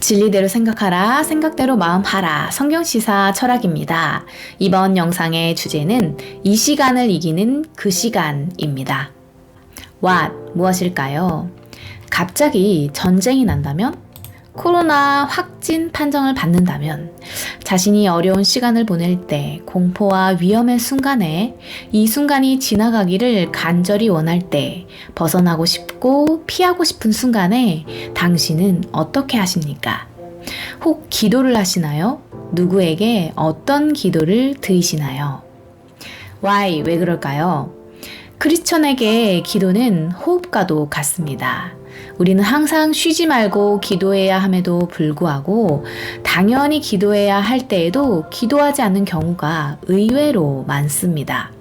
진리대로 생각하라, 생각대로 마음하라. 성경시사 철학입니다. 이번 영상의 주제는 이 시간을 이기는 그 시간입니다. What, 무엇일까요? 갑자기 전쟁이 난다면? 코로나 확진 판정을 받는다면? 자신이 어려운 시간을 보낼 때, 공포와 위험의 순간에 이 순간이 지나가기를 간절히 원할 때, 벗어나고 싶고 피하고 싶은 순간에 당신은 어떻게 하십니까? 혹 기도를 하시나요? 누구에게 어떤 기도를 드리시나요? Why, 왜 그럴까요? 크리스천에게 기도는 호흡과도 같습니다. 우리는 항상 쉬지 말고 기도해야 함에도 불구하고 당연히 기도해야 할 때에도 기도하지 않는 경우가 의외로 많습니다.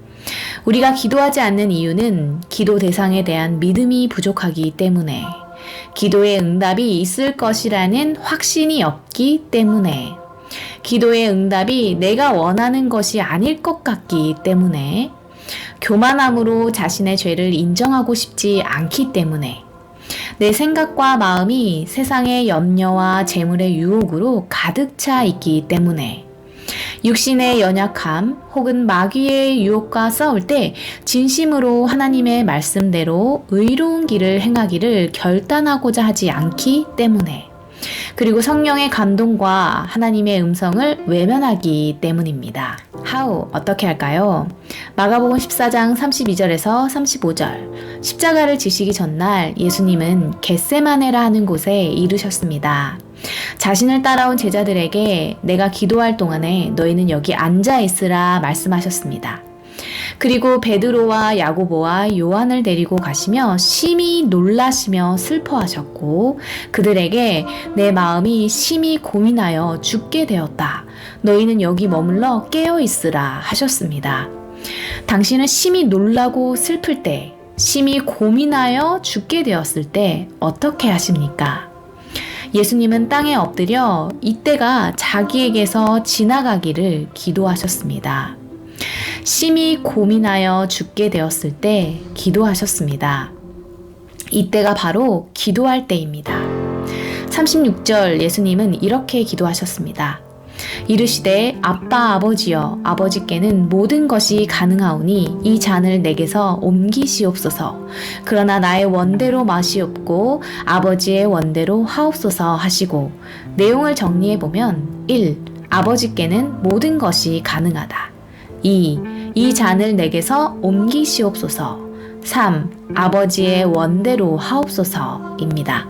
우리가 기도하지 않는 이유는 기도 대상에 대한 믿음이 부족하기 때문에, 기도의 응답이 있을 것이라는 확신이 없기 때문에, 기도의 응답이 내가 원하는 것이 아닐 것 같기 때문에, 교만함으로 자신의 죄를 인정하고 싶지 않기 때문에, 내 생각과 마음이 세상의 염려와 재물의 유혹으로 가득 차 있기 때문에, 육신의 연약함 혹은 마귀의 유혹과 싸울 때 진심으로 하나님의 말씀대로 의로운 길을 행하기를 결단하고자 하지 않기 때문에, 그리고 성령의 감동과 하나님의 음성을 외면하기 때문입니다. How, 어떻게 할까요? 마가복음 14장 32절에서 35절, 십자가를 지시기 전날 예수님은 겟세마네라 하는 곳에 이르셨습니다. 자신을 따라온 제자들에게 내가 기도할 동안에 너희는 여기 앉아 있으라 말씀하셨습니다. 그리고 베드로와 야고보와 요한을 데리고 가시며 심히 놀라시며 슬퍼하셨고, 그들에게 내 마음이 심히 고민하여 죽게 되었다. 너희는 여기 머물러 깨어 있으라 하셨습니다. 당신은 심히 놀라고 슬플 때, 심히 고민하여 죽게 되었을 때 어떻게 하십니까? 예수님은 땅에 엎드려 이때가 자기에게서 지나가기를 기도하셨습니다. 심히 고민하여 죽게 되었을 때 기도하셨습니다. 이때가 바로 기도할 때입니다. 36절 예수님은 이렇게 기도하셨습니다. 이르시되 아빠 아버지여, 아버지께는 모든 것이 가능하오니 이 잔을 내게서 옮기시옵소서. 그러나 나의 원대로 마시옵고 아버지의 원대로 하옵소서 하시고, 내용을 정리해보면 1. 아버지께는 모든 것이 가능하다. 2. 이 잔을 내게서 옮기시옵소서. 3. 아버지의 원대로 하옵소서입니다.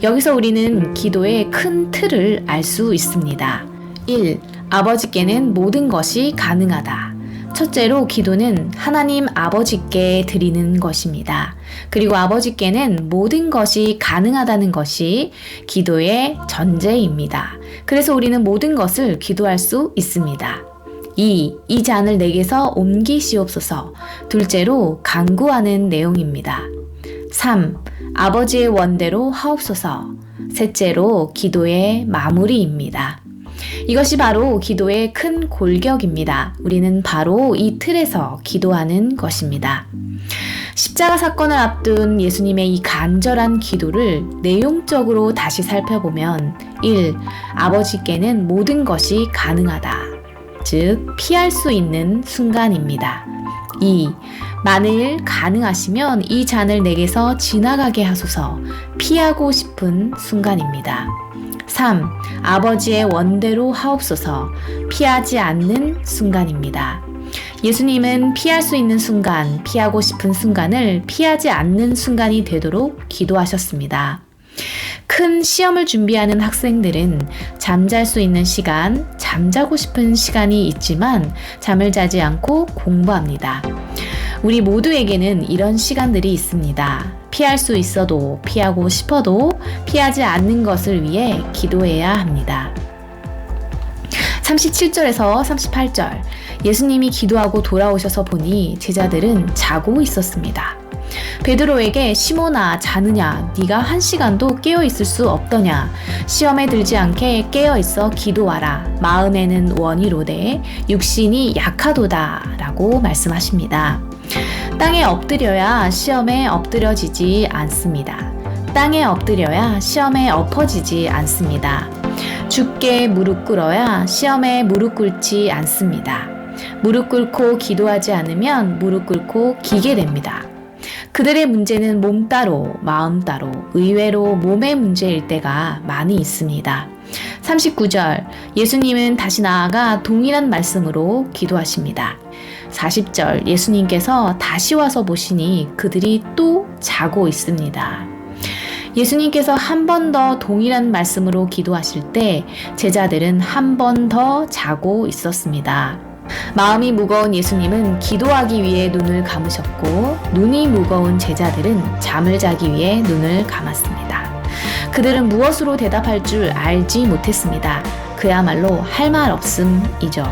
여기서 우리는 기도의 큰 틀을 알 수 있습니다. 1. 아버지께는 모든 것이 가능하다. 첫째로 기도는 하나님 아버지께 드리는 것입니다. 그리고 아버지께는 모든 것이 가능하다는 것이 기도의 전제입니다. 그래서 우리는 모든 것을 기도할 수 있습니다. 2. 이 잔을 내게서 옮기시옵소서. 둘째로 간구하는 내용입니다. 3. 아버지의 원대로 하옵소서. 셋째로 기도의 마무리입니다. 이것이 바로 기도의 큰 골격입니다. 우리는 바로 이 틀에서 기도하는 것입니다. 십자가 사건을 앞둔 예수님의 이 간절한 기도를 내용적으로 다시 살펴보면 1. 아버지께는 모든 것이 가능하다. 즉, 피할 수 있는 순간입니다. 2. 만일 가능하시면 이 잔을 내게서 지나가게 하소서. 피하고 싶은 순간입니다. 3. 아버지의 원대로 하옵소서. 피하지 않는 순간입니다. 예수님은 피할 수 있는 순간, 피하고 싶은 순간을 피하지 않는 순간이 되도록 기도하셨습니다. 큰 시험을 준비하는 학생들은 잠잘 수 있는 시간, 잠자고 싶은 시간이 있지만 잠을 자지 않고 공부합니다. 우리 모두에게는 이런 시간들이 있습니다. 피할 수 있어도, 피하고 싶어도 피하지 않는 것을 위해 기도해야 합니다. 37절에서 38절, 예수님이 기도하고 돌아오셔서 보니 제자들은 자고 있었습니다. 베드로에게 시몬아 자느냐, 네가 1시간도 깨어있을 수 없더냐. 시험에 들지 않게 깨어있어 기도하라. 마음에는 원이로되 육신이 약하도다 라고 말씀하십니다. 땅에 엎드려야 시험에 엎드려지지 않습니다. 땅에 엎드려야 시험에 엎어지지 않습니다. 주께 무릎 꿇어야 시험에 무릎 꿇지 않습니다. 무릎 꿇고 기도하지 않으면 무릎 꿇고 기게 됩니다. 그들의 문제는 몸 따로 마음 따로 의외로 몸의 문제일 때가 많이 있습니다. 39절 예수님은 다시 나아가 동일한 말씀으로 기도하십니다. 40절 예수님께서 다시 와서 보시니 그들이 또 자고 있습니다. 예수님께서 한 번 더 동일한 말씀으로 기도하실 때 제자들은 한 번 더 자고 있었습니다. 마음이 무거운 예수님은 기도하기 위해 눈을 감으셨고 눈이 무거운 제자들은 잠을 자기 위해 눈을 감았습니다. 그들은 무엇으로 대답할 줄 알지 못했습니다. 그야말로 할 말 없음이죠.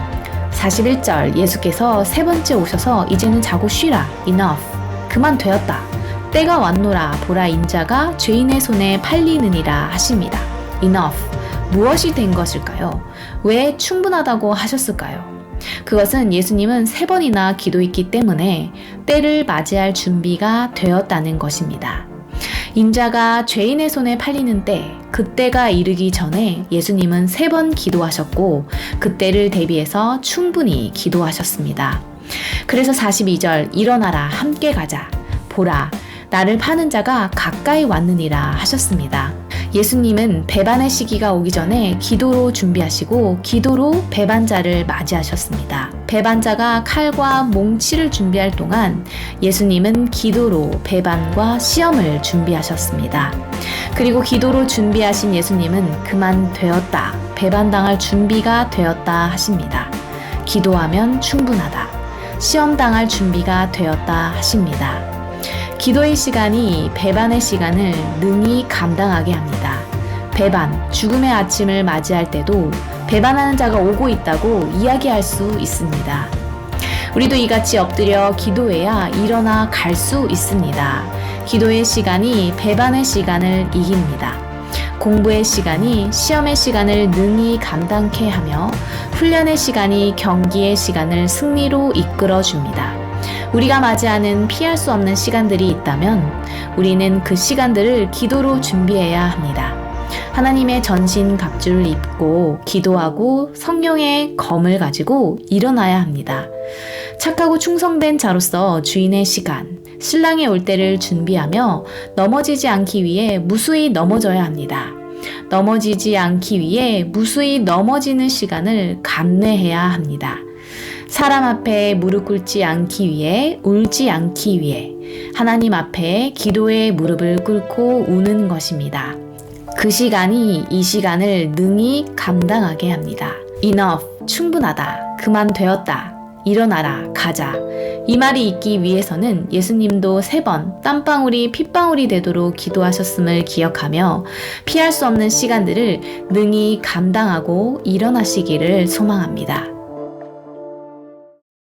41절 예수께서 세 번째 오셔서 이제는 자고 쉬라. Enough. 그만 되었다. 때가 왔노라. 보라 인자가 죄인의 손에 팔리느니라 하십니다. Enough. 무엇이 된 것일까요? 왜 충분하다고 하셨을까요? 그것은 예수님은 세 번이나 기도했기 때문에 때를 맞이할 준비가 되었다는 것입니다. 인자가 죄인의 손에 팔리는 때, 그때가 이르기 전에 예수님은 세 번 기도하셨고 그때를 대비해서 충분히 기도하셨습니다. 그래서 42절 일어나라 함께 가자. 보라 나를 파는 자가 가까이 왔느니라 하셨습니다. 예수님은 배반의 시기가 오기 전에 기도로 준비하시고 기도로 배반자를 맞이하셨습니다. 배반자가 칼과 몽치를 준비할 동안 예수님은 기도로 배반과 시험을 준비하셨습니다. 그리고 기도로 준비하신 예수님은 그만 되었다. 배반당할 준비가 되었다 하십니다. 기도하면 충분하다. 시험당할 준비가 되었다 하십니다. 기도의 시간이 배반의 시간을 능히 감당하게 합니다. 배반, 죽음의 아침을 맞이할 때도 배반하는 자가 오고 있다고 이야기할 수 있습니다. 우리도 이같이 엎드려 기도해야 일어나 갈 수 있습니다. 기도의 시간이 배반의 시간을 이깁니다. 공부의 시간이 시험의 시간을 능히 감당케 하며 훈련의 시간이 경기의 시간을 승리로 이끌어줍니다. 우리가 맞이하는 피할 수 없는 시간들이 있다면 우리는 그 시간들을 기도로 준비해야 합니다. 하나님의 전신 갑주를 입고 기도하고 성령의 검을 가지고 일어나야 합니다. 착하고 충성된 자로서 주인의 시간, 신랑이 올 때를 준비하며 넘어지지 않기 위해 무수히 넘어져야 합니다. 넘어지지 않기 위해 무수히 넘어지는 시간을 감내해야 합니다. 사람 앞에 무릎 꿇지 않기 위해 울지 않기 위해 하나님 앞에 기도의 무릎을 꿇고 우는 것입니다. 그 시간이 이 시간을 능히 감당하게 합니다. Enough, 충분하다, 그만 되었다, 일어나라, 가자. 이 말이 있기 위해서는 예수님도 3번 땀방울이 핏방울이 되도록 기도하셨음을 기억하며 피할 수 없는 시간들을 능히 감당하고 일어나시기를 소망합니다.